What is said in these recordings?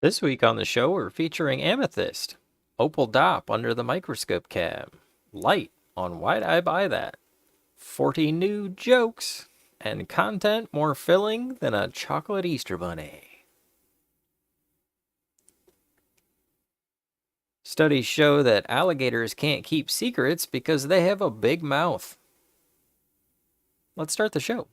This week on the show, we're featuring Amethyst, opal dop under the microscope cam, light on why'd I buy that, 40 new jokes, and content more filling than a chocolate Easter bunny. Studies show that alligators can't keep secrets because they have a big mouth. Let's start the show.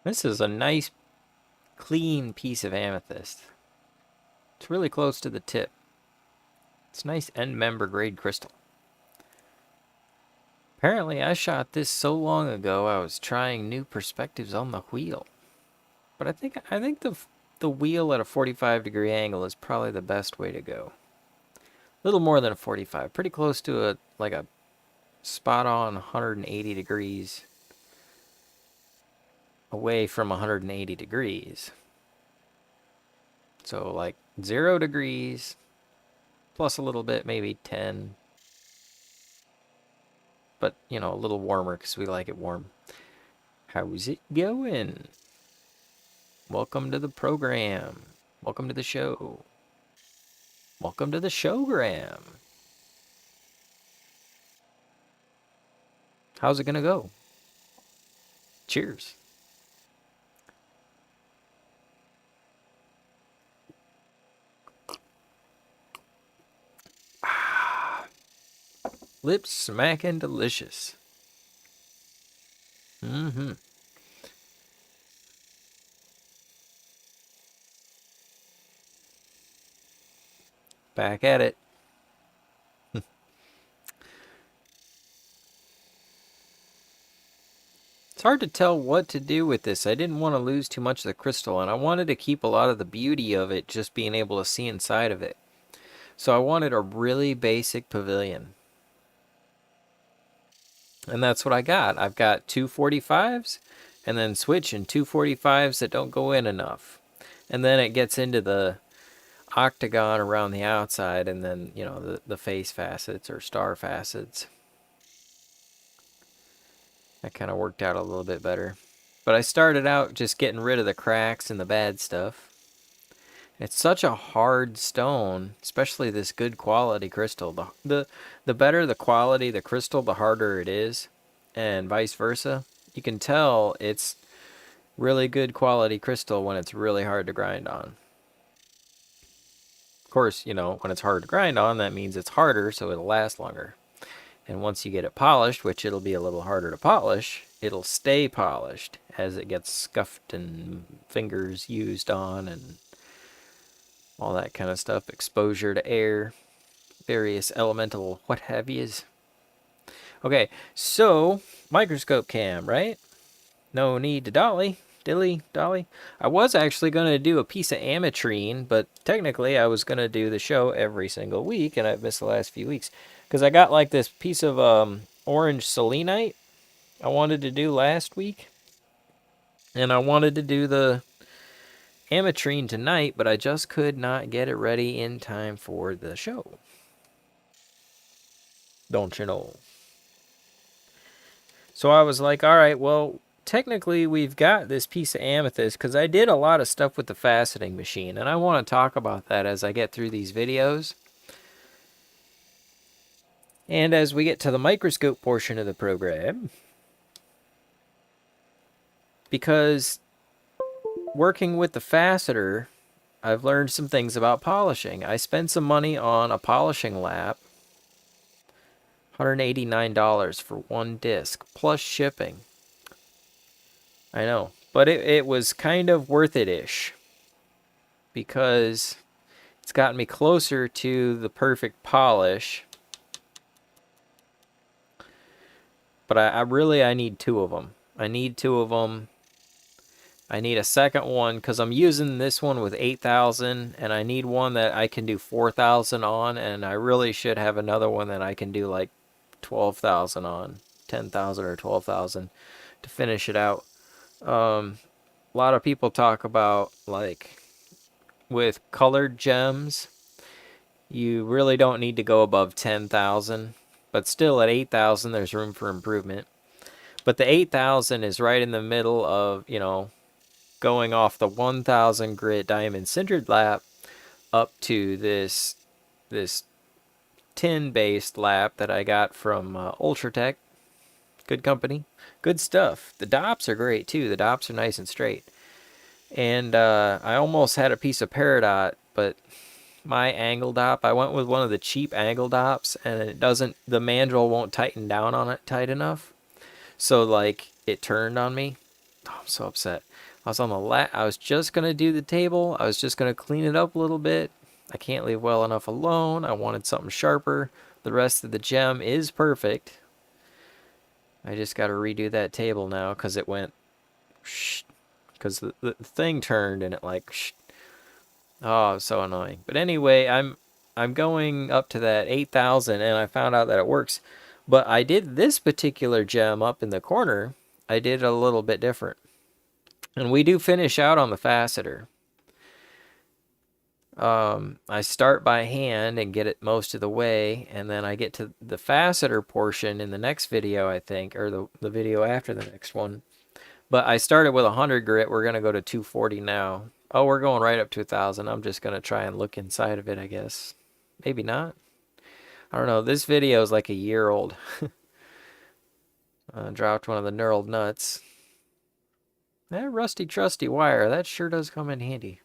This is a nice, clean piece of amethyst. It's really close to the tip. It's nice end member grade crystal. Apparently, I shot this so long ago I was trying new perspectives on the wheel. But I think the wheel at a 45-degree angle is probably the best way to go. A little more than a 45, pretty close to a spot on 180 degrees away from 180 degrees. So like 0 degrees plus a little bit, maybe 10. But, you know, a little warmer because we like it warm. How's it going? Welcome to the program. Welcome to the show. Welcome to the showgram. How's it gonna go? Cheers. Lips smacking delicious. Mm-hmm. Back at it. It's hard to tell what to do with this. I didn't want to lose too much of the crystal, and I wanted to keep a lot of the beauty of it just being able to see inside of it. So I wanted a really basic pavilion. And that's what I got. I've got two 45s, and then switching two 45s that don't go in enough. And then it gets into the octagon around the outside, and then, you know, the face facets or star facets. That kind of worked out a little bit better. But I started out just getting rid of the cracks and the bad stuff. It's such a hard stone, especially this good quality crystal. The better the quality the crystal, the harder it is, and vice versa. You can tell it's really good quality crystal when it's really hard to grind on. Of course, you know, when it's hard to grind on, that means it's harder, so it'll last longer. And once you get it polished, which it'll be a little harder to polish, it'll stay polished as it gets scuffed and fingers used on and all that kind of stuff. Exposure to air, various elemental what have yous. Okay, so microscope cam, right? No need to dolly. Dolly. I was actually going to do a piece of ametrine, but technically I was going to do the show every single week, and I've missed the last few weeks. Because I got like this piece of orange selenite I wanted to do last week. And I wanted to do the ametrine tonight, but I just could not get it ready in time for the show. Don't you know? So I was like, all right, well, technically we've got this piece of amethyst because I did a lot of stuff with the faceting machine, and I want to talk about that as I get through these videos. And as we get to the microscope portion of the program, because working with the faceter, I've learned some things about polishing. I spent some money on a polishing lap, $189 for one disc, plus shipping. I know, but it was kind of worth it-ish, because it's gotten me closer to the perfect polish. But I need two of them. I need two of them. I need a second one because I'm using this one with 8,000, and I need one that I can do 4,000 on, and I really should have another one that I can do like 12,000 on, 10,000 or 12,000 to finish it out. A lot of people talk about, like, with colored gems, you really don't need to go above 10,000, but still at 8,000 there's room for improvement. But the 8,000 is right in the middle of, going off the 1,000 grit diamond sintered lap up to this tin based lap that I got from Ultratech. Good company, good stuff. The dops are great too. The dops are nice and straight. And I almost had a piece of peridot, but my angle dop, I went with one of the cheap angle dops, and the mandrel won't tighten down on it tight enough. So, like, it turned on me. Oh, I'm so upset. I was just going to do the table. I was just going to clean it up a little bit. I can't leave well enough alone. I wanted something sharper. The rest of the gem is perfect. I just got to redo that table now because it went shh. Because the thing turned and it like shh. Oh, so annoying. But anyway, I'm going up to that 8,000, and I found out that it works. But I did this particular gem up in the corner. I did it a little bit different. And we do finish out on the faceter. I start by hand and get it most of the way, and then I get to the faceter portion in the next video, I think, or the video after the next one. But I started with 100 grit. We're going to go to 240 now. Oh, we're going right up to 1,000. I'm just going to try and look inside of it, I guess. Maybe not. I don't know. This video is like a year old. Dropped one of the knurled nuts. That rusty trusty wire, that sure does come in handy.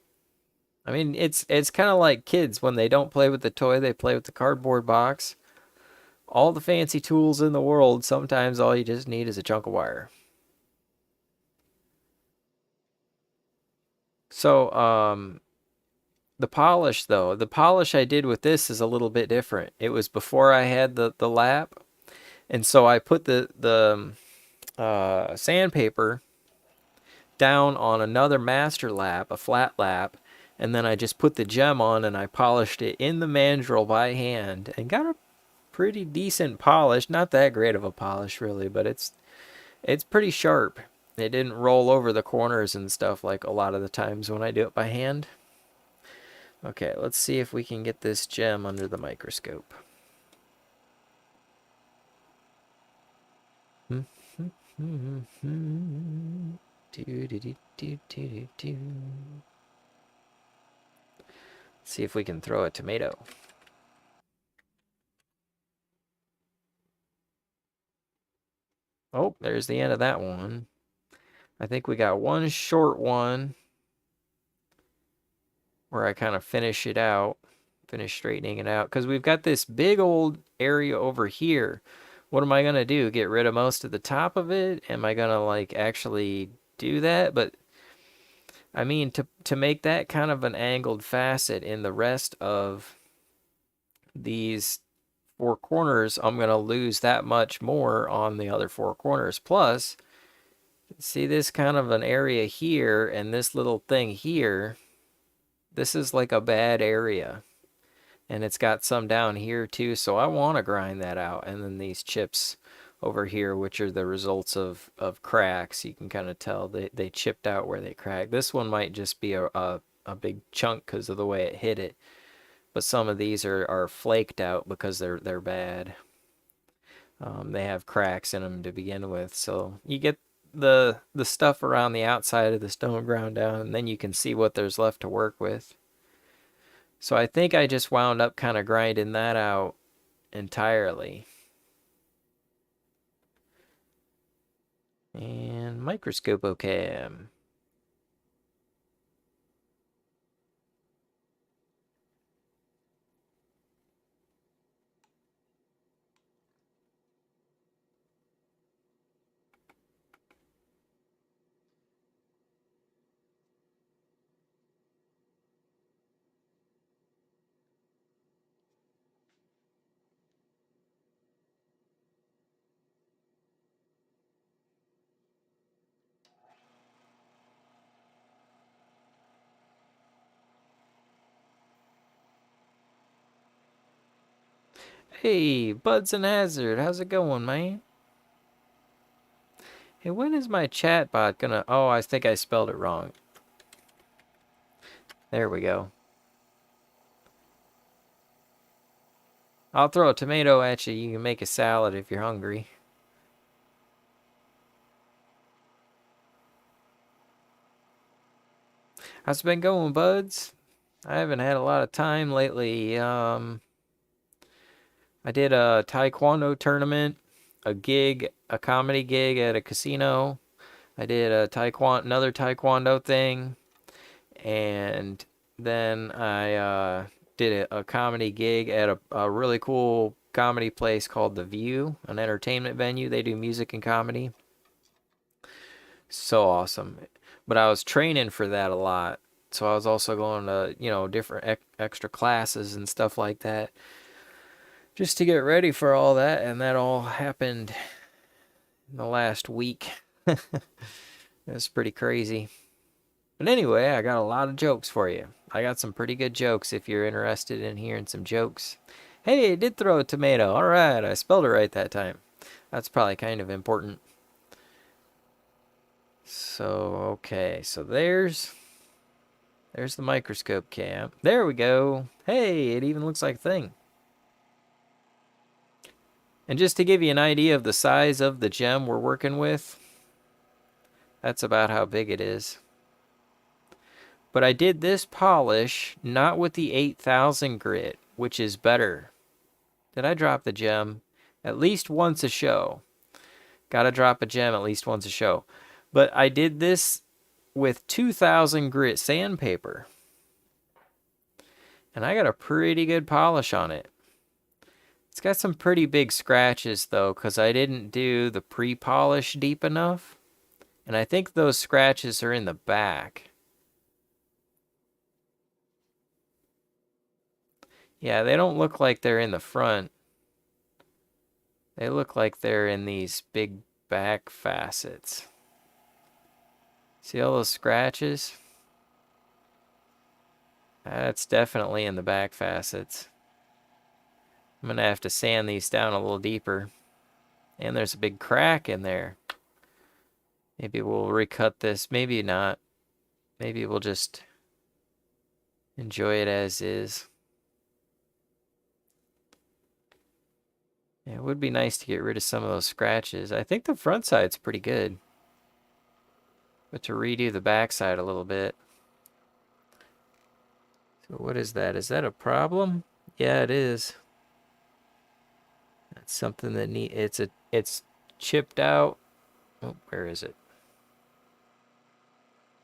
I mean, it's kind of like kids. When they don't play with the toy, they play with the cardboard box. All the fancy tools in the world, sometimes all you just need is a chunk of wire. So, the polish, though. The polish I did with this is a little bit different. It was before I had the lap. And so I put the sandpaper down on another master lap, a flat lap, and then I just put the gem on and I polished it in the mandrel by hand and got a pretty decent polish. Not that great of a polish, really, but it's pretty sharp. It didn't roll over the corners and stuff like a lot of the times when I do it by hand. Okay, let's see if we can get this gem under the microscope. See if we can throw a tomato. Oh, there's the end of that one. I think we got one short one where I kind of finish it out, finish straightening it out, because we've got this big old area over here. What am I going to do? Get rid of most of the top of it? Am I going to, like, actually do that? But I mean, to make that kind of an angled facet in the rest of these four corners, I'm going to lose that much more on the other four corners. Plus, see this kind of an area here and this little thing here, this is like a bad area. And it's got some down here too, so I want to grind that out. And then these chips over here, which are the results of cracks, you can kind of tell they chipped out where they cracked. This one might just be a big chunk because of the way it hit it. But some of these are flaked out because they're bad. They have cracks in them to begin with, so you get the stuff around the outside of the stone ground down, and then you can see what there's left to work with. So I think I just wound up kind of grinding that out entirely. And microscope cam. Hey, Buds and Hazard, how's it going, man? Hey, when is my chat bot gonna... Oh, I think I spelled it wrong. There we go. I'll throw a tomato at you. You can make a salad if you're hungry. How's it been going, Buds? I haven't had a lot of time lately. I did a taekwondo tournament, a comedy gig at a casino. I did another taekwondo thing, and then I did a comedy gig at a really cool comedy place called The View, an entertainment venue. They do music and comedy. So awesome. But I was training for that a lot. So I was also going to, different extra classes and stuff like that just to get ready for all that. And that all happened in the last week. It's pretty crazy. But anyway, I got a lot of jokes for you. I got some pretty good jokes if you're interested in hearing some jokes. Hey, I did throw a tomato. All right, I spelled it right that time. That's probably kind of important. So, okay, so there's the microscope cam. There we go. Hey, it even looks like a thing. And just to give you an idea of the size of the gem we're working with, that's about how big it is. But I did this polish not with the 8000 grit, which is better. Did I drop the gem? At least once a show. Gotta drop a gem at least once a show. But I did this with 2000 grit sandpaper. And I got a pretty good polish on it. It's got some pretty big scratches though, because I didn't do the pre-polish deep enough. And I think those scratches are in the back. Yeah, they don't look like they're in the front. They look like they're in these big back facets. See all those scratches? That's definitely in the back facets. I'm going to have to sand these down a little deeper. And there's a big crack in there. Maybe we'll recut this. Maybe not. Maybe we'll just enjoy it as is. Yeah, it would be nice to get rid of some of those scratches. I think the front side's pretty good. But to redo the back side a little bit. So what is that? Is that a problem? Yeah, it is. That's something that it's chipped out. Oh, where is it?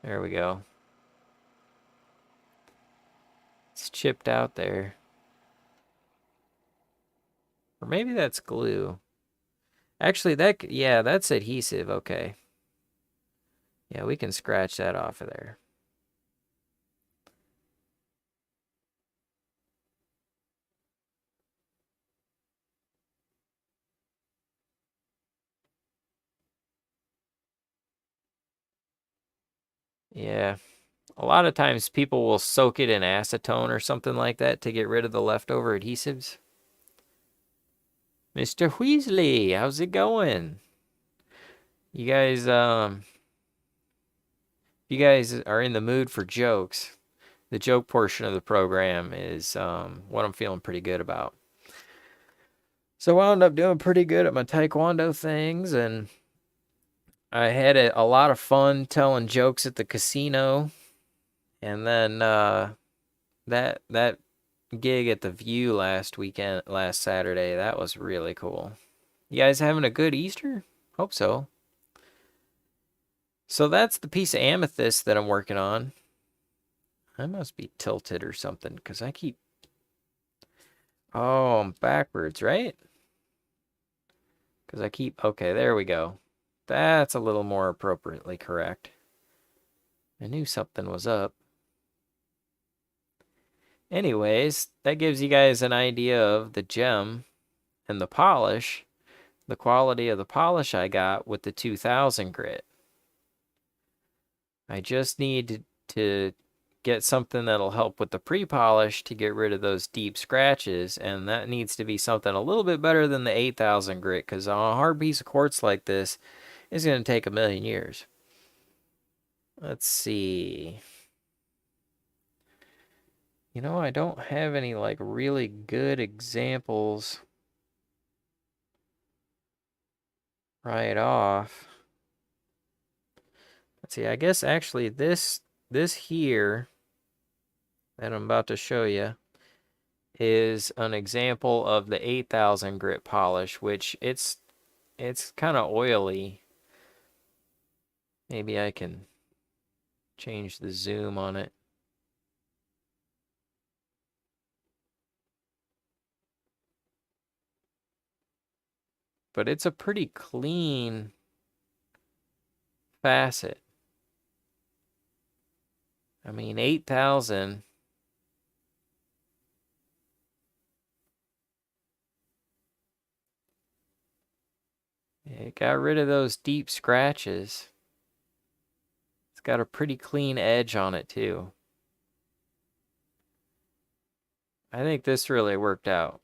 There we go. It's chipped out there. Or maybe that's glue. Actually, that's adhesive. Okay. Yeah, we can scratch that off of there. Yeah. A lot of times people will soak it in acetone or something like that to get rid of the leftover adhesives. Mr. Weasley, how's it going? You guys, you guys are in the mood for jokes, the joke portion of the program is what I'm feeling pretty good about. So I wound up doing pretty good at my taekwondo things, and I had a lot of fun telling jokes at the casino. And then that gig at the View last Saturday, that was really cool. You guys having a good Easter? Hope so. So that's the piece of amethyst that I'm working on. I must be tilted or something because I keep... Oh, I'm backwards, right? Because I keep... Okay, there we go. That's a little more appropriately correct. I knew something was up. Anyways, that gives you guys an idea of the gem and the polish, the quality of the polish I got with the 2000 grit. I just need to get something that'll help with the pre-polish to get rid of those deep scratches, and that needs to be something a little bit better than the 8,000 grit, because on a hard piece of quartz like this, it's going to take a million years. Let's see. You know, I don't have any like really good examples right off. Let's see, I guess actually this here that I'm about to show you is an example of the 8,000 grit polish, which it's kind of oily. Maybe I can change the zoom on it. But it's a pretty clean facet. I mean, 8,000. It got rid of those deep scratches. It's got a pretty clean edge on it too. I think this really worked out.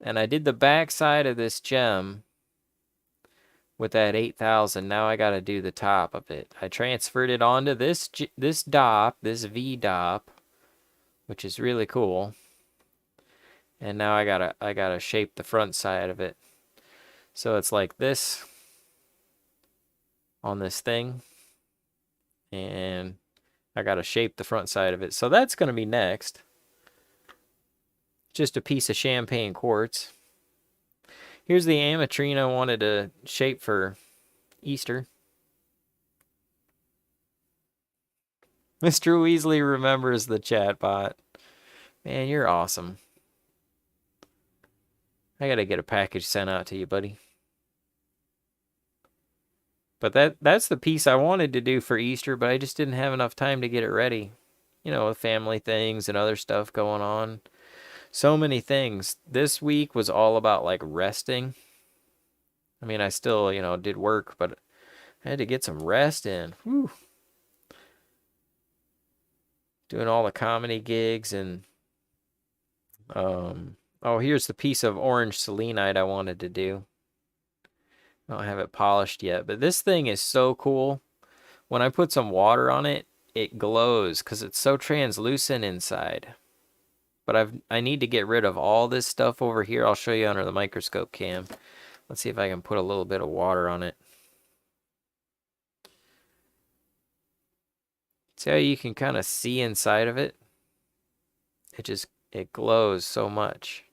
And I did the back side of this gem with that 8,000. Now I got to do the top of it. I transferred it onto this dop, this V dop, which is really cool. And now I gotta shape the front side of it. So it's like this on this thing, and I gotta shape the front side of it. So that's gonna be next. Just a piece of champagne quartz. Here's the ametrine I wanted to shape for Easter. Mr. Weasley remembers the chatbot. Man, you're awesome. I gotta get a package sent out to you, buddy. But that's the piece I wanted to do for Easter, but I just didn't have enough time to get it ready. You know, with family things and other stuff going on. So many things. This week was all about like resting. I mean, I still, you know, did work, but I had to get some rest in. Whew. Doing all the comedy gigs and oh, here's the piece of orange selenite I wanted to do. I don't have it polished yet, but this thing is so cool. When I put some water on it, it glows because it's so translucent inside. But I need to get rid of all this stuff over here. I'll show you under the microscope cam. Let's see if I can put a little bit of water on it. See how you can kind of see inside of it? It glows so much.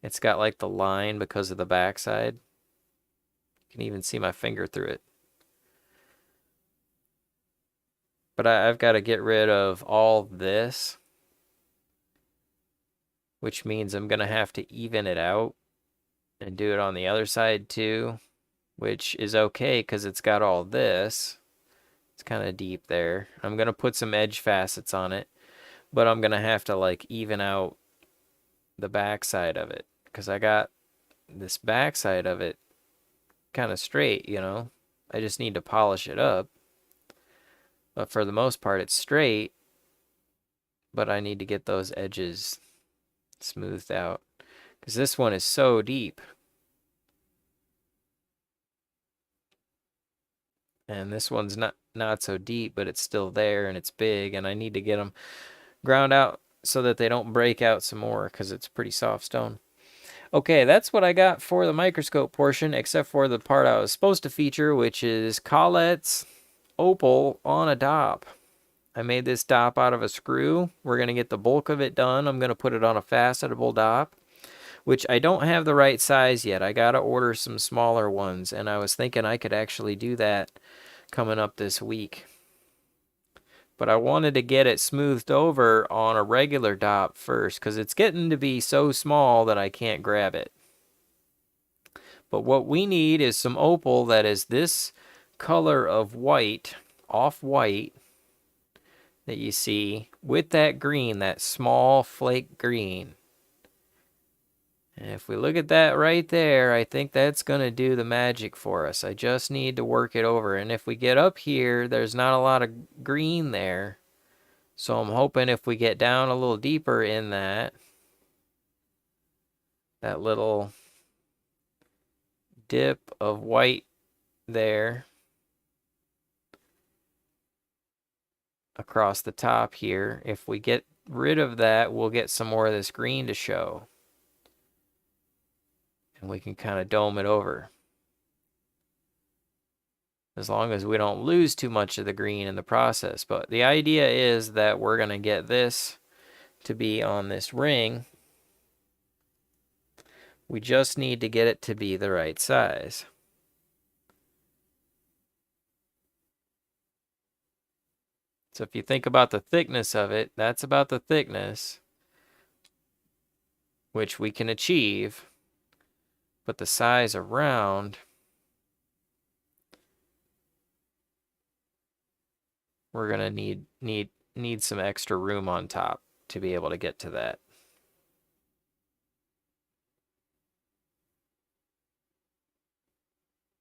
It's got like the line because of the backside. You can even see my finger through it. But I've got to get rid of all this, which means I'm going to have to even it out and do it on the other side too, which is okay because it's got all this. It's kind of deep there. I'm going to put some edge facets on it, but I'm going to have to like even out the back side of it because I got this back side of it kind of straight, you know. I just need to polish it up. But for the most part, it's straight. But I need to get those edges smoothed out because this one is so deep. And this one's not so deep, but it's still there and it's big, and I need to get them ground out so that they don't break out some more because it's pretty soft stone. Okay, that's what I got for the microscope portion, except for the part I was supposed to feature, which is Colette's opal on a dop. I made this dop out of a screw. We're going to get the bulk of it done. I'm going to put it on a facetable dop, which I don't have the right size yet. I got to order some smaller ones, and I was thinking I could actually do that coming up this week. But I wanted to get it smoothed over on a regular dop first because it's getting to be so small that I can't grab it. But what we need is some opal that is this color of white, off-white, that you see with that green, that small flake green. And if we look at that right there, I think that's going to do the magic for us. I just need to work it over. And if we get up here, there's not a lot of green there. So I'm hoping if we get down a little deeper in that little dip of white there across the top here, if we get rid of that, we'll get some more of this green to show. And we can kind of dome it over. As long as we don't lose too much of the green in the process. But the idea is that we're going to get this to be on this ring. We just need to get it to be the right size. So if you think about the thickness of it, that's about the thickness which we can achieve. But the size around, we're gonna need some extra room on top to be able to get to that.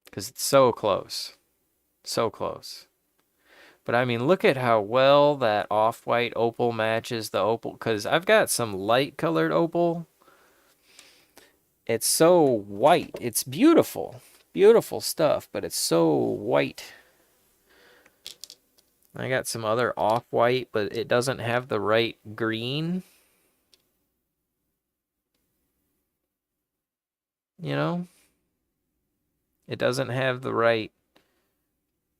Because it's so close. So close. But I mean, look at how well that off-white opal matches the opal. Because I've got some light-colored opal. It's so white. It's beautiful. Beautiful stuff, but it's so white. I got some other off-white, but it doesn't have the right green. You know? It doesn't have the right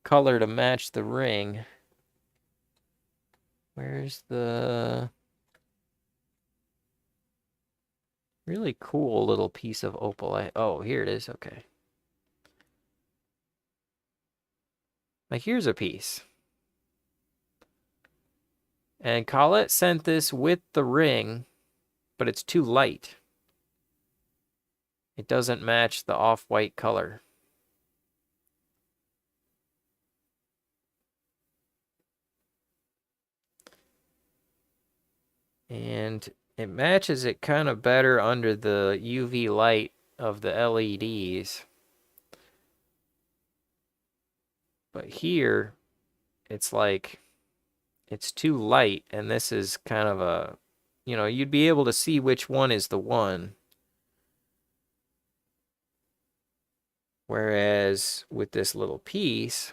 color to match the ring. Where's the really cool little piece of opal? Oh, here it is. Okay. Like, here's a piece. And Colette sent this with the ring, but it's too light. It doesn't match the off-white color. And it matches it kind of better under the UV light of the LEDs. But here, it's like, it's too light, and this is kind of a, you know, you'd be able to see which one is the one. Whereas with this little piece,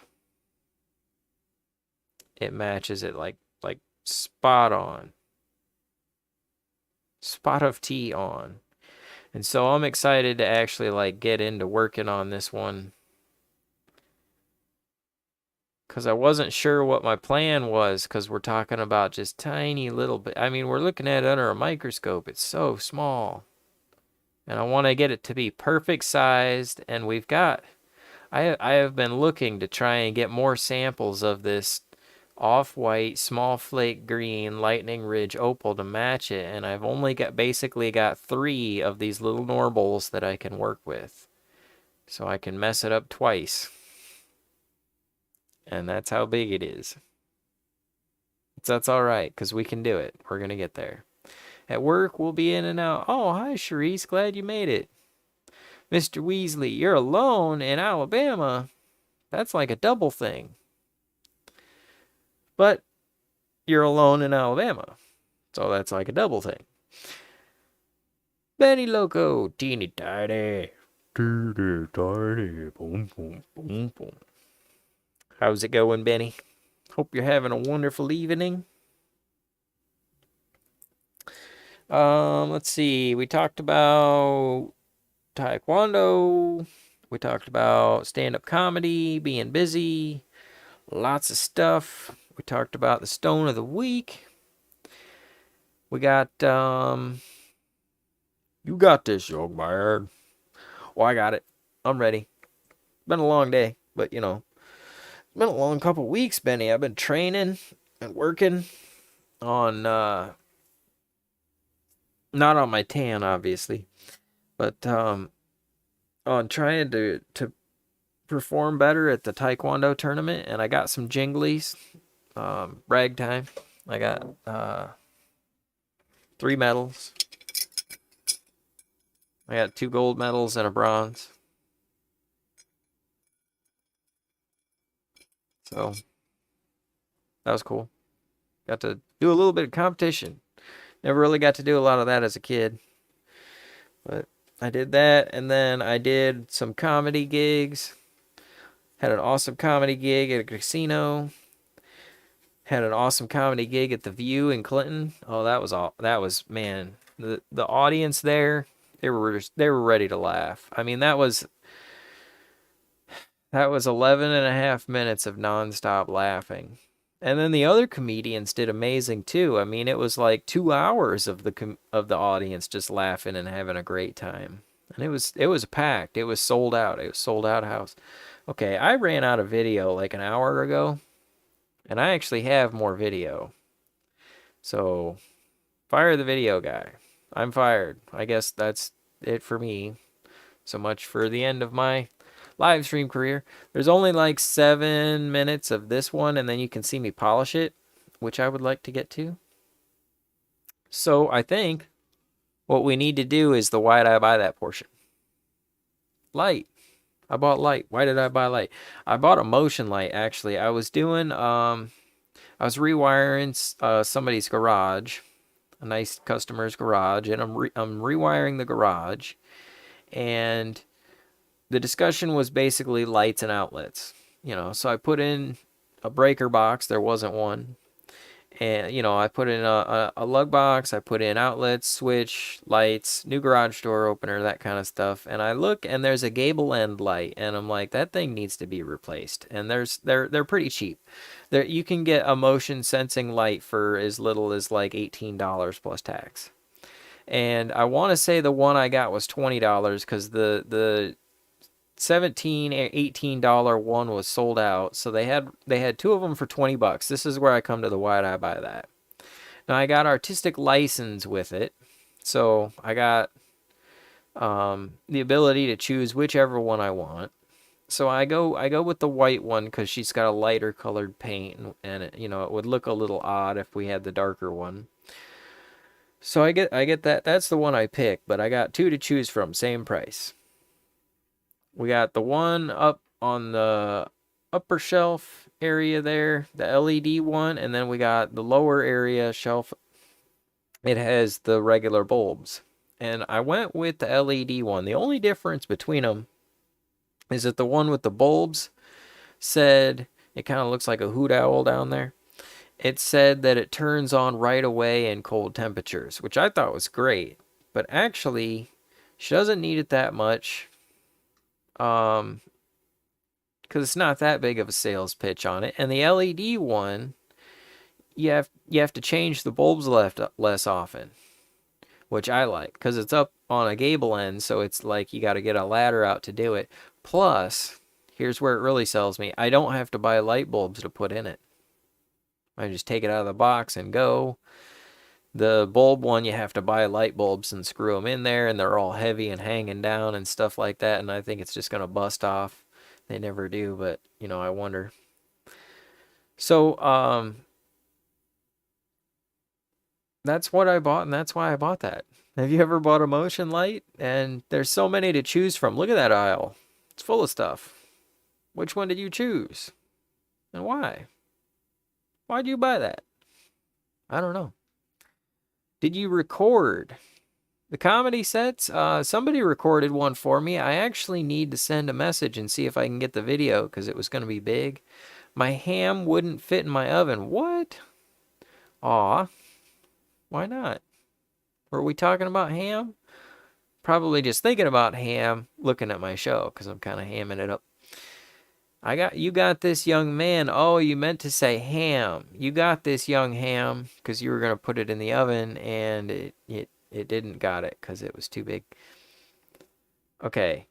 it matches it like spot on. Spot of tea on. And so I'm excited to actually like get into working on this one. Because I wasn't sure what my plan was, because we're talking about just tiny little bit. I mean, we're looking at it under a microscope. It's so small. And I want to get it to be perfect sized. And we've got, I have been looking to try and get more samples of this off-white, small flake green, lightning ridge opal to match it. And I've only basically got 3 of these little normals that I can work with. So I can mess it up twice. And that's how big it is. That's all right, because we can do it. We're going to get there. At work, we'll be in and out. Oh, hi, Charisse. Glad you made it. Mr. Weasley, you're alone in Alabama. That's like a double thing. But you're alone in Alabama. So that's like a double thing. Benny Loco, teeny tiny. Teeny tiny. Boom, boom, boom, boom. How's it going, Benny? Hope you're having a wonderful evening. Let's see. We talked about Taekwondo. We talked about stand-up comedy, being busy, lots of stuff. We talked about the stone of the week. We got, you got this, young man. Well, I got it. I'm ready. Been a long day, but you know, it's been a long couple weeks, Benny. I've been training and working on, not on my tan, obviously, but, on trying to perform better at the Taekwondo tournament, and I got some jinglies. Brag time. I got 3 medals. I got 2 gold medals and a bronze. So that was cool. Got to do a little bit of competition. Never really got to do a lot of that as a kid. But I did that, and then I did some comedy gigs. Had an awesome comedy gig at a casino. Had an awesome comedy gig at the View in Clinton. Oh, that was all. That was, man. The audience there, they were ready to laugh. I mean, that was 11 and a half minutes of nonstop laughing. And then the other comedians did amazing too. I mean, it was like 2 hours of the audience just laughing and having a great time. And it was packed. It was sold out. It was sold out house. Okay, I ran out of video like an hour ago, and I actually have more video. So, fire the video guy. I'm fired. I guess that's it for me. So much for the end of my live stream career. There's only like 7 minutes of this one, and then you can see me polish it, which I would like to get to. So I think what we need to do is the why did I buy that portion? Light. I bought light. Why did I buy light? I bought a motion light, actually. I was rewiring somebody's garage, a nice customer's garage, and I'm rewiring the garage, and the discussion was basically lights and outlets. So I put in a breaker box. There wasn't one. And, I put in a lug box. I put in outlets, switch, lights, new garage door opener, that kind of stuff. And I look, and there's a gable end light. And I'm like, that thing needs to be replaced. And they're pretty cheap. You can get a motion sensing light for as little as like $18 plus tax. And I want to say the one I got was $20 because the $17 $18 one was sold out. So they had 2 of them for $20. This is where I come to the why did I buy that. Now I got artistic license with it, so I got the ability to choose whichever one I want. So I go with the white one because she's got a lighter colored paint, and it would look a little odd if we had the darker one. So I get that. That's the one I picked, but I got 2 to choose from, same price. We got the one up on the upper shelf area there, the LED one, and then we got the lower area shelf. It has the regular bulbs. And I went with the LED one. The only difference between them is that the one with the bulbs said, it kind of looks like a hoot owl down there. It said that it turns on right away in cold temperatures, which I thought was great. But actually, she doesn't need it that much. Because it's not that big of a sales pitch on it. And the LED one, you have to change the bulbs less often, which I like because it's up on a gable end, so it's like you got to get a ladder out to do it. Plus, here's where it really sells me. I don't have to buy light bulbs to put in it. I just take it out of the box and go. The bulb one, you have to buy light bulbs and screw them in there, and they're all heavy and hanging down and stuff like that, and I think it's just going to bust off. They never do, but, I wonder. So, that's what I bought, and that's why I bought that. Have you ever bought a motion light? And there's so many to choose from. Look at that aisle. It's full of stuff. Which one did you choose? And why? Why'd you buy that? I don't know. Did you record the comedy sets? Somebody recorded one for me. I actually need to send a message and see if I can get the video because it was going to be big. My ham wouldn't fit in my oven. What? Aw. Why not? Were we talking about ham? Probably just thinking about ham looking at my show because I'm kind of hamming it up. You got this young man. Oh, you meant to say ham. You got this young ham because you were going to put it in the oven and it didn't got it because it was too big. Okay.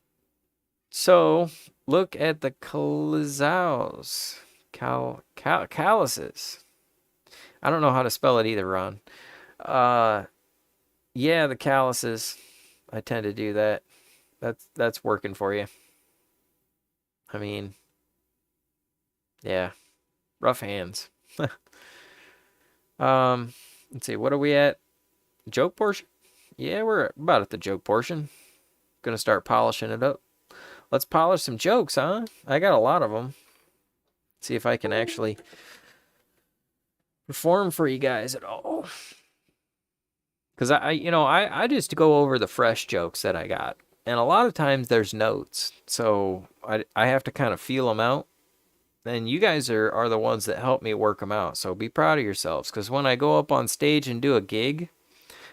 So, look at the calluses. Calluses. I don't know how to spell it either, Ron. Yeah, the calluses. I tend to do that. That's working for you. I mean, yeah, rough hands. Let's see, what are we at? Joke portion? Yeah, we're about at the joke portion. Gonna start polishing it up. Let's polish some jokes, huh? I got a lot of them. See if I can actually perform for you guys at all. Because I just go over the fresh jokes that I got. And a lot of times there's notes. So I have to kind of feel them out. And you guys are the ones that help me work them out. So be proud of yourselves. Because when I go up on stage and do a gig,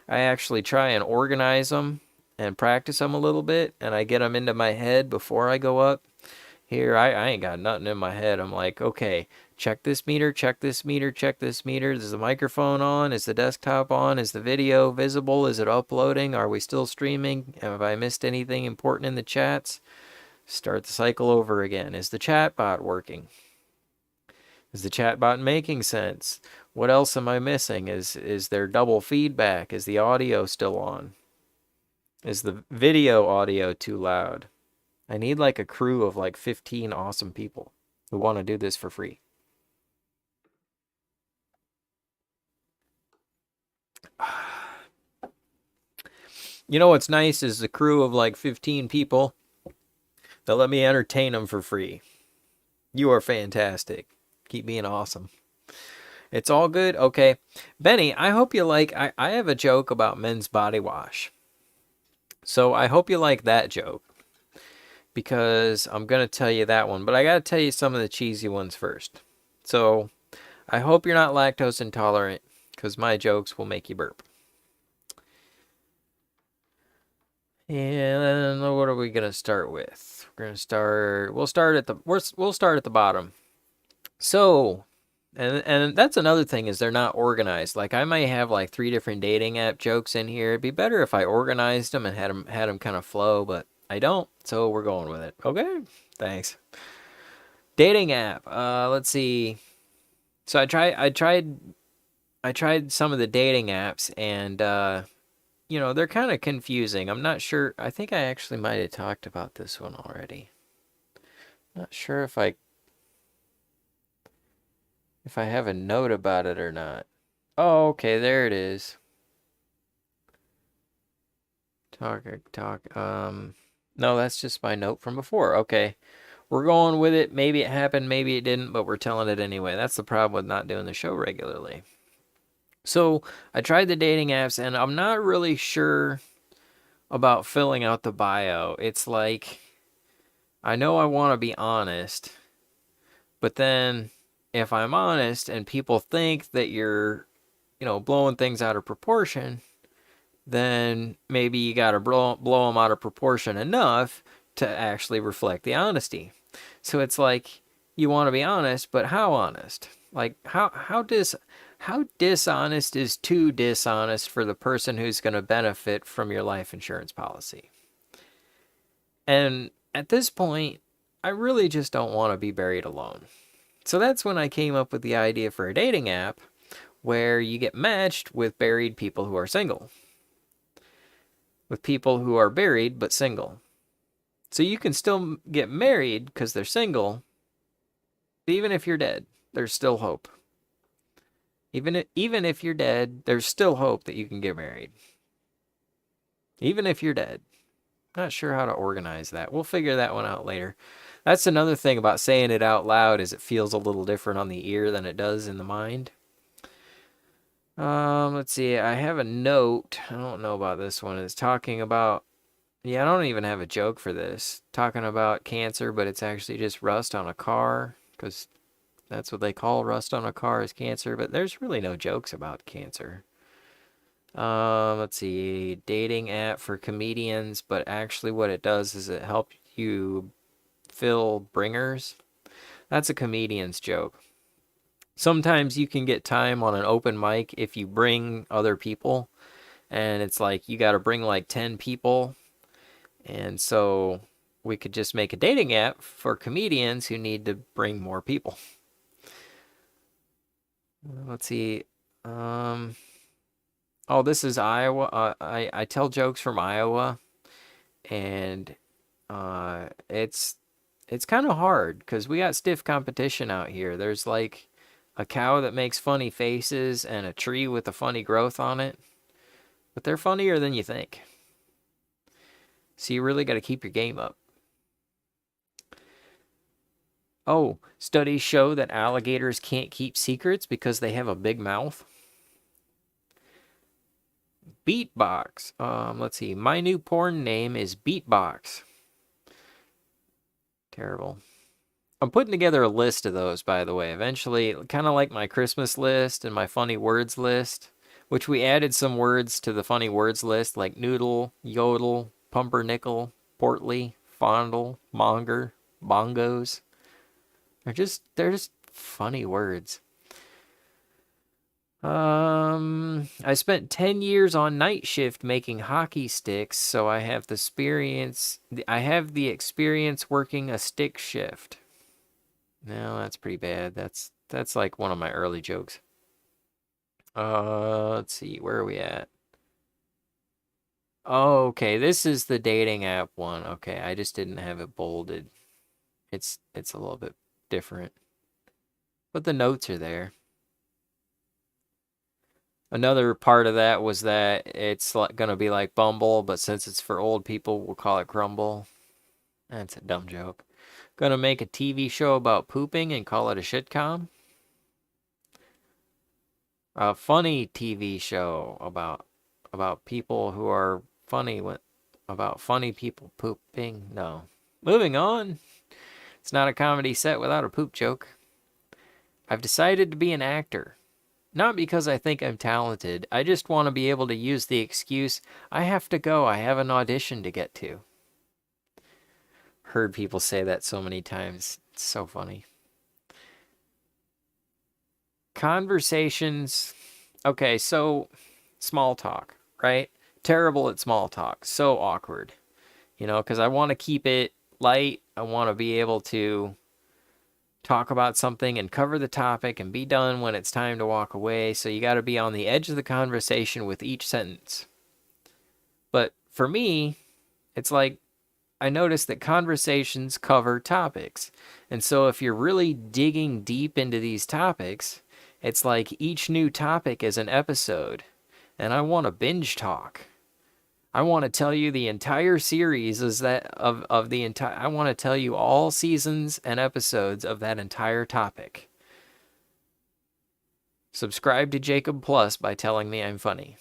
I actually try and organize them and practice them a little bit. And I get them into my head before I go up. Here, I ain't got nothing in my head. I'm like, okay, check this meter, check this meter, check this meter. Is the microphone on? Is the desktop on? Is the video visible? Is it uploading? Are we still streaming? Have I missed anything important in the chats? Start the cycle over again. Is the chatbot working? Is the chatbot making sense? What else am I missing? Is there double feedback? Is the audio still on? Is the video audio too loud? I need like a crew of like 15 awesome people who want to do this for free. You know what's nice is the crew of like 15 people that let me entertain them for free. You are fantastic. Keep being awesome. It's all good? Okay. Benny, I hope you like... I have a joke about men's body wash. So I hope you like that joke. Because I'm going to tell you that one. But I got to tell you some of the cheesy ones first. So I hope you're not lactose intolerant. Because my jokes will make you burp. And what are we going to start with? We'll start at the bottom. So... And that's another thing is they're not organized. Like I might have like 3 different dating app jokes in here. It'd be better if I organized them and had them kind of flow, but I don't. So we're going with it. Okay, thanks. Dating app. Let's see. So I tried some of the dating apps, and they're kind of confusing. I'm not sure. I think I actually might have talked about this one already. Not sure if I have a note about it or not. Oh, okay, there it is. Talk. No, that's just my note from before. Okay. We're going with it. Maybe it happened, maybe it didn't, but we're telling it anyway. That's the problem with not doing the show regularly. So, I tried the dating apps, and I'm not really sure about filling out the bio. It's like, I know I want to be honest, but then... if I'm honest and people think that you're, blowing things out of proportion, then maybe you got to blow them out of proportion enough to actually reflect the honesty. So it's like, you want to be honest, but how honest? Like, how dishonest is too dishonest for the person who's going to benefit from your life insurance policy? And at this point, I really just don't want to be buried alone. So that's when I came up with the idea for a dating app where you get matched with buried people who are single. With people who are buried but single. So you can still get married because they're single. Even if you're dead, there's still hope. Even if you're dead, there's still hope that you can get married. Even if you're dead. Not sure how to organize that. We'll figure that one out later. That's another thing about saying it out loud is it feels a little different on the ear than it does in the mind. Let's see. I have a note. I don't know about this one. It's talking about... yeah, I don't even have a joke for this. Talking about cancer, but it's actually just rust on a car. Because that's what they call rust on a car is cancer. But there's really no jokes about cancer. Let's see. Dating app for comedians. But actually what it does is it helps you... fill bringers. That's a comedian's joke. Sometimes you can get time on an open mic if you bring other people, and it's like you got to bring like 10 people, and so we could just make a dating app for comedians who need to bring more people. Let's see. Oh, this is Iowa. I tell jokes from Iowa, and it's kind of hard because we got stiff competition out here. There's like a cow that makes funny faces and a tree with a funny growth on it. But they're funnier than you think. So you really got to keep your game up. Oh, studies show that alligators can't keep secrets because they have a big mouth. Beatbox. Let's see. My new porn name is Beatbox. Terrible. I'm putting together a list of those, by the way. Eventually, kind of like my Christmas list and my funny words list, which we added some words to the funny words list, like noodle, yodel, pumpernickel, portly, fondle, monger, bongos. They're just funny words. I spent 10 years on night shift making hockey sticks, so I have the experience working a stick shift. No, that's pretty bad. That's like one of my early jokes. Let's see, where are we at? Oh, okay, this is the dating app one. Okay, I just didn't have it bolded. It's a little bit different. But the notes are there. Another part of that was that it's gonna be like Bumble, but since it's for old people, we'll call it Grumble. That's a dumb joke. Gonna make a TV show about pooping and call it a shitcom. A funny TV show about people who are funny about funny people pooping. No. Moving on. It's not a comedy set without a poop joke. I've decided to be an actor. Not because I think I'm talented. I just want to be able to use the excuse, I have to go. I have an audition to get to. Heard people say that so many times. It's so funny. Conversations. Okay, so small talk, right? Terrible at small talk. So awkward. Because I want to keep it light. I want to be able to talk about something and cover the topic and be done when it's time to walk away. So you got to be on the edge of the conversation with each sentence. But for me, it's like I noticed that conversations cover topics. And so if you're really digging deep into these topics, it's like each new topic is an episode. And I want to binge talk. I want to tell you the entire series is that of the entire I want to tell you all seasons and episodes of that entire topic. Subscribe to Jacob Plus by telling me I'm funny.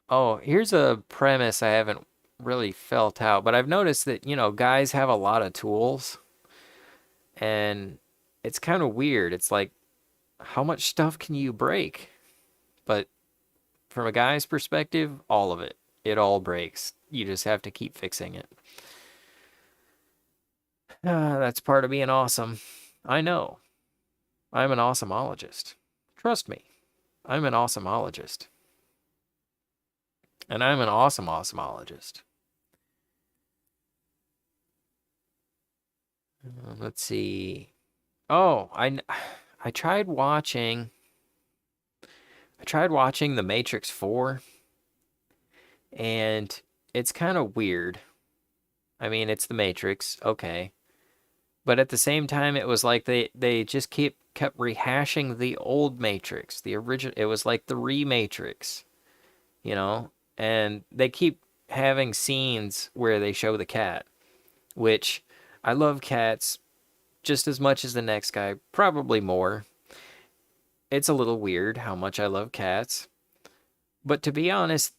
Oh, here's a premise I haven't really felt out, but I've noticed that, guys have a lot of tools and it's kind of weird. It's like, how much stuff can you break? But from a guy's perspective, all of it. It all breaks. You just have to keep fixing it. That's part of being awesome. I know. I'm an awesomeologist. Trust me. I'm an awesomeologist. And I'm an awesome awesomeologist. Let's see. Oh, I tried watching The Matrix 4 and it's kind of weird. I mean, it's The Matrix, okay. But at the same time it was like they just kept rehashing the old Matrix, the original. It was like the Rematrix, you know? And they keep having scenes where they show the cat, which I love cats just as much as the next guy, probably more. It's a little weird how much I love cats. But to be honest,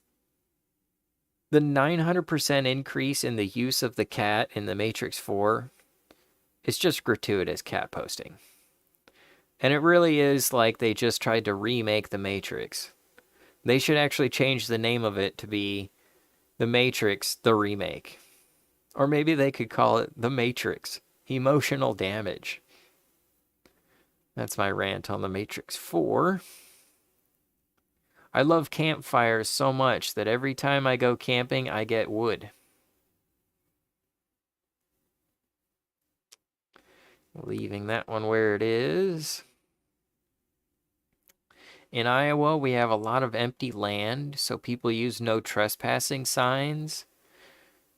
the 900% increase in the use of the cat in The Matrix 4 is just gratuitous cat posting. And it really is like they just tried to remake The Matrix. They should actually change the name of it to be The Matrix, the Remake. Or maybe they could call it The Matrix, Emotional Damage. That's my rant on The Matrix 4. I love campfires so much that every time I go camping, I get wood. Leaving that one where it is. In Iowa, we have a lot of empty land, so people use no trespassing signs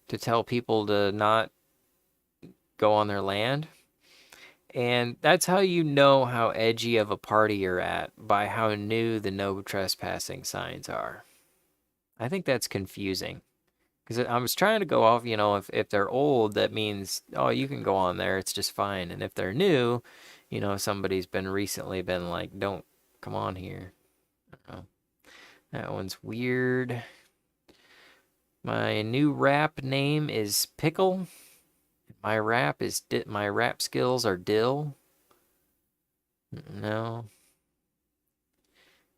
to tell people to not go on their land. And that's how you know how edgy of a party you're at, by how new the no trespassing signs are. I think that's confusing. Because I was trying to go off, if they're old, that means, oh, you can go on there, it's just fine. And if they're new, somebody's recently been like, don't come on here. Oh, that one's weird. My new rap name is Pickle. My rap skills are Dill. No.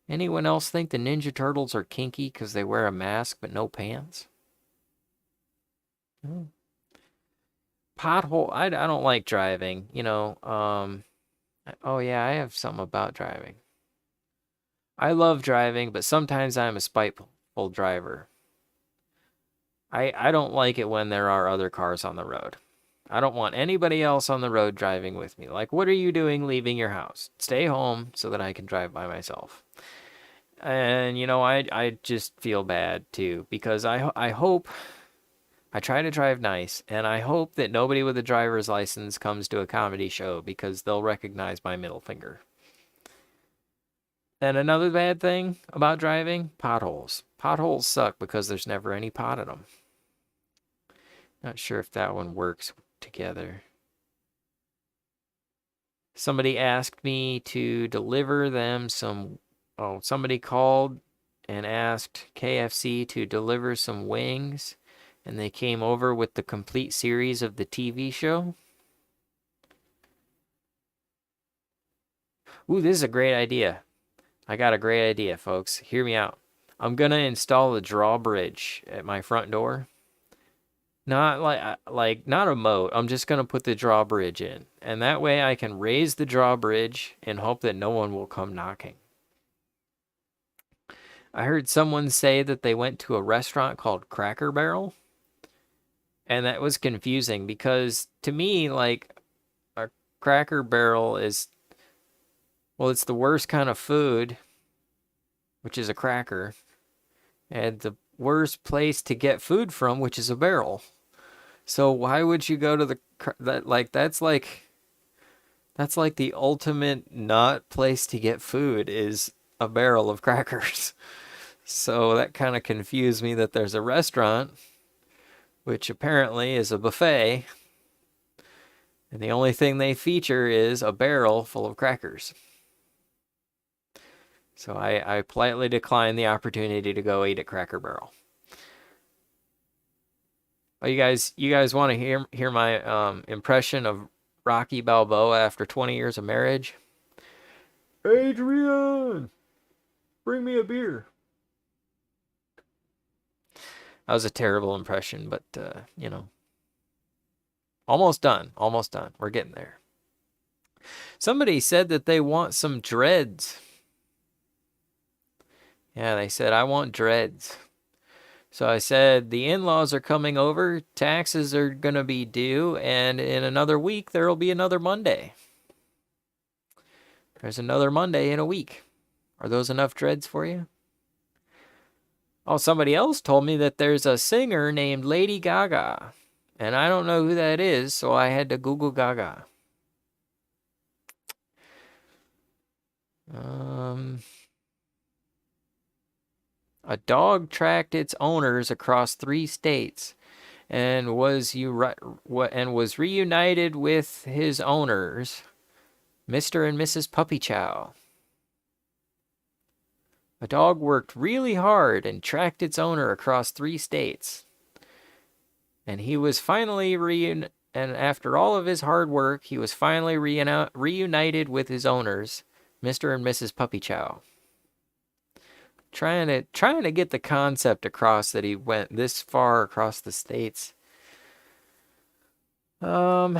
Anyone else think the Ninja Turtles are kinky because they wear a mask but no pants? No. Pothole. I don't like driving. Oh yeah, I have something about driving. I love driving, but sometimes I'm a spiteful driver. I don't like it when there are other cars on the road. I don't want anybody else on the road driving with me. Like, what are you doing leaving your house? Stay home so that I can drive by myself. And I just feel bad too, because I hope I try to drive nice, and I hope that nobody with a driver's license comes to a comedy show because they'll recognize my middle finger. And another bad thing about driving, potholes. Potholes suck because there's never any pot in them. Not sure if that one works together. Somebody asked me to deliver them some. Oh, somebody called and asked KFC to deliver some wings, and they came over with the complete series of the TV show. Ooh, this is a great idea. I got a great idea, folks. Hear me out. I'm gonna install a drawbridge at my front door. Not like not a moat. I'm just gonna put the drawbridge in, and that way I can raise the drawbridge and hope that no one will come knocking. I heard someone say that they went to a restaurant called Cracker Barrel, and that was confusing because to me, like, a Cracker Barrel is, well, it's the worst kind of food, which is a cracker, and the worst place to get food from, which is a barrel. So why would you go to that's like the ultimate not place to get food is a barrel of crackers. So that kind of confused me that there's a restaurant, which apparently is a buffet, and the only thing they feature is a barrel full of crackers. So I politely declined the opportunity to go eat at Cracker Barrel. Oh, you guys want to hear my impression of Rocky Balboa after 20 years of marriage? Adrian, bring me a beer. That was a terrible impression, but almost done. Almost done. We're getting there. Somebody said that they want some dreads. Yeah, they said, I want dreads. So I said, the in-laws are coming over, taxes are going to be due, and in another week, there will be another Monday. There's another Monday in a week. Are those enough dreads for you? Oh, somebody else told me that there's a singer named Lady Gaga, and I don't know who that is, so I had to Google Gaga. A dog tracked its owners across 3 states and was reunited with his owners, Mr. and Mrs. Puppy Chow. A dog worked really hard and tracked its owner across 3 states. And he was finally and after all of his hard work, he was finally reunited with his owners, Mr. and Mrs. Puppy Chow. Trying to get the concept across that he went this far across the states. Oh,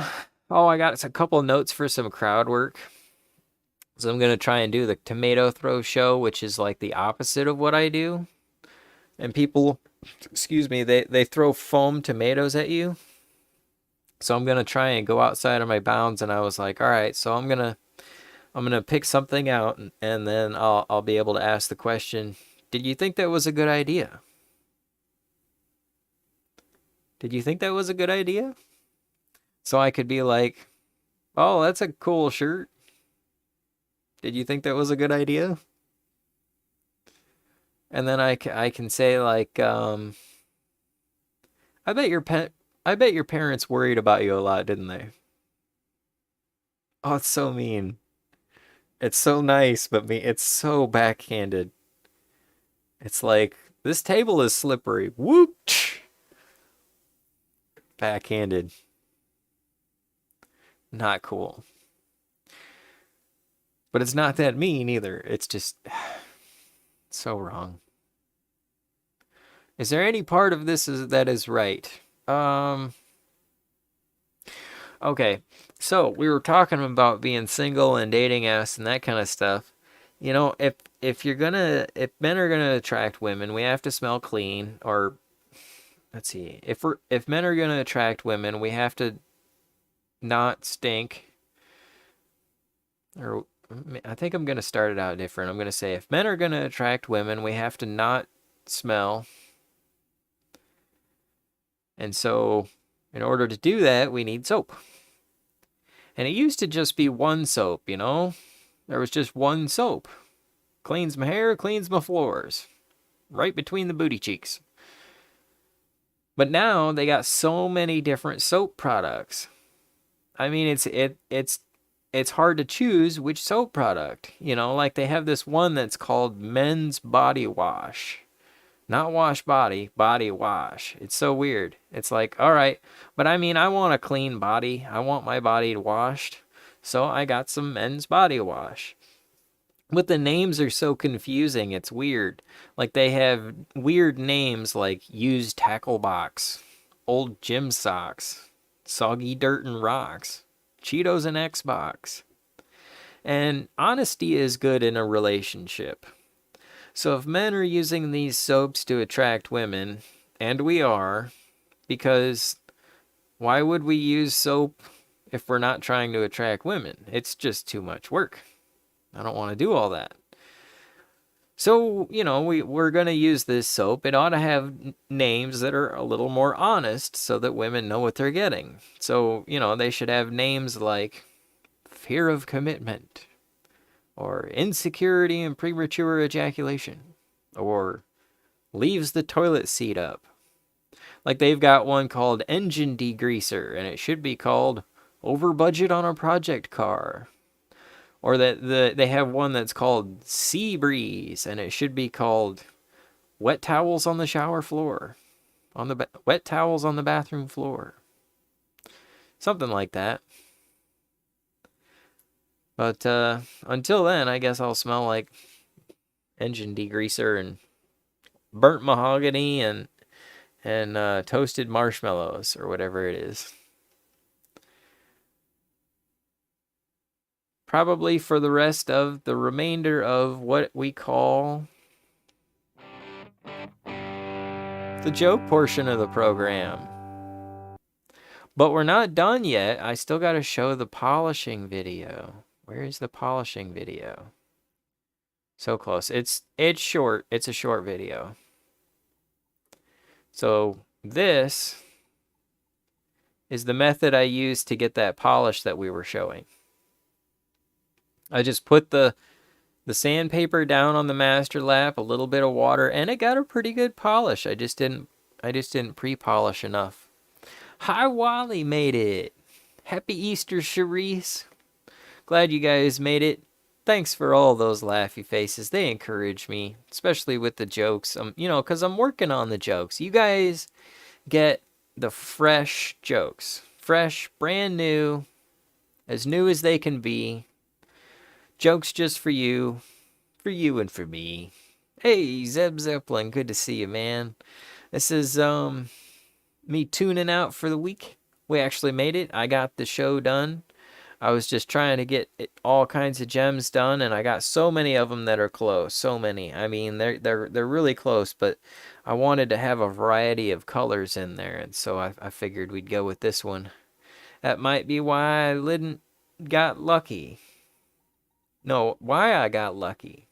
I got a couple of notes for some crowd work. So I'm gonna try and do the tomato throw show, which is like the opposite of what I do. And people, excuse me, they throw foam tomatoes at you. So I'm gonna try and go outside of my bounds, and I was like, all right, so I'm gonna pick something out, and then I'll be able to ask the question, did you think that was a good idea? Did you think that was a good idea? So I could be like, Oh, that's a cool shirt. Did you think that was a good idea? And then I can say like, I bet your pet, I bet your parents worried about you a lot, didn't they? Oh, it's so mean. It's so nice, but it's so backhanded. It's like, this table is slippery. Whoop! Backhanded. Not cool. But it's not that mean either. It's just so wrong. Is there any part of this that is right? Um, okay. So we were talking about being single and dating apps and that kind of stuff. You know, if men are gonna attract women, we have to smell clean. Or let's see, if men are gonna attract women, we have to not stink. Or I think I'm gonna start it out different. I'm gonna say if men are gonna attract women, we have to not smell. And so, in order to do that, we need soap. And it used to just be one soap, you know? There was just one soap. Cleans my hair, cleans my floors. Right between the booty cheeks. But now they got so many different soap products. I mean, it's hard to choose which soap product. You know, like they have this one that's called Men's Body Wash. Not wash body, body wash. It's so weird. It's like, all right, but I mean, I want a clean body. I want my body washed. So I got some Men's Body Wash. But the names are so confusing. It's weird. Like they have weird names like Used Tackle Box, Old Gym Socks, Soggy Dirt and Rocks, Cheetos and Xbox. And honesty is good in a relationship. So if men are using these soaps to attract women, and we are, because why would we use soap if we're not trying to attract women? It's just too much work. I don't want to do all that. So, you know, we're going to use this soap. It ought to have names that are a little more honest so that women know what they're getting. So, you know, they should have names like Fear of Commitment, or Insecurity and Premature Ejaculation, or Leaves the Toilet Seat Up. Like they've got one called Engine Degreaser, and it should be called Over Budget on a Project Car. Or they have one that's called Sea Breeze, and it should be called Wet Towels on the Shower Floor, Wet Towels on the Bathroom Floor, something like that. But until then, I guess I'll smell like engine degreaser and burnt mahogany and toasted marshmallows or whatever it is. Probably for the rest of the remainder of what we call the joke portion of the program. But we're not done yet. I still got to show the polishing video. Where is the polishing video? So close. It's short. It's a short video. So this is the method I used to get that polish that we were showing. I just put the sandpaper down on the master lap, a little bit of water, and it got a pretty good polish. I just didn't pre-polish enough. Hi, Wally made it. Happy Easter, Charisse. Glad you guys made it. Thanks for all those laughy faces. They encourage me, especially with the jokes. You know, because I'm working on the jokes. You guys get the fresh jokes. Fresh, brand new as they can be. Jokes just for you and for me. Hey, Zeb Zeppelin, good to see you, man. This is me tuning out for the week. We actually made it. I got the show done. I was just trying to get all kinds of gems done, and I got so many of them that are close. So many. I mean, they're really close, but I wanted to have a variety of colors in there, and so I figured we'd go with this one. That might be why I didn't got lucky. No, why I got lucky.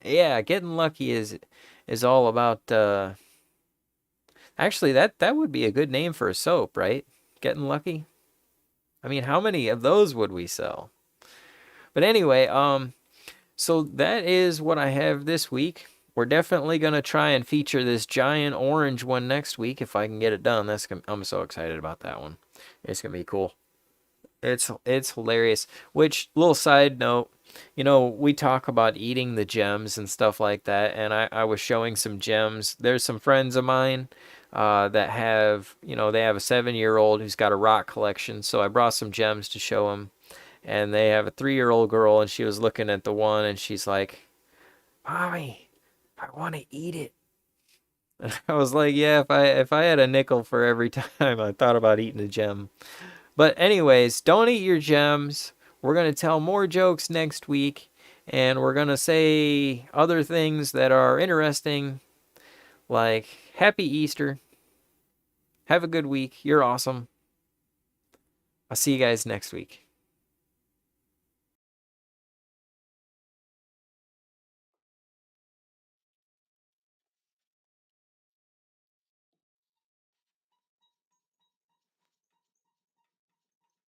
Yeah, getting lucky is all about actually that would be a good name for a soap, right? Getting lucky. I mean, how many of those would we sell? But anyway, so that is what I have this week. We're definitely going to try and feature this giant orange one next week if I can get it done. I'm so excited about that one. It's going to be cool. It's hilarious. Which, little side note, we talk about eating the gems and stuff like that, and I was showing some gems. There's some friends of mine that have, they have a 7-year-old who's got a rock collection, so I brought some gems to show him. And they have a 3-year-old girl, and she was looking at the one, and she's like, "Mommy, I want to eat it." And I was like, "Yeah, if I had a nickel for every time I thought about eating a gem." But anyways, don't eat your gems. We're gonna tell more jokes next week, and we're gonna say other things that are interesting, like Happy Easter. Have a good week. You're awesome. I'll see you guys next week.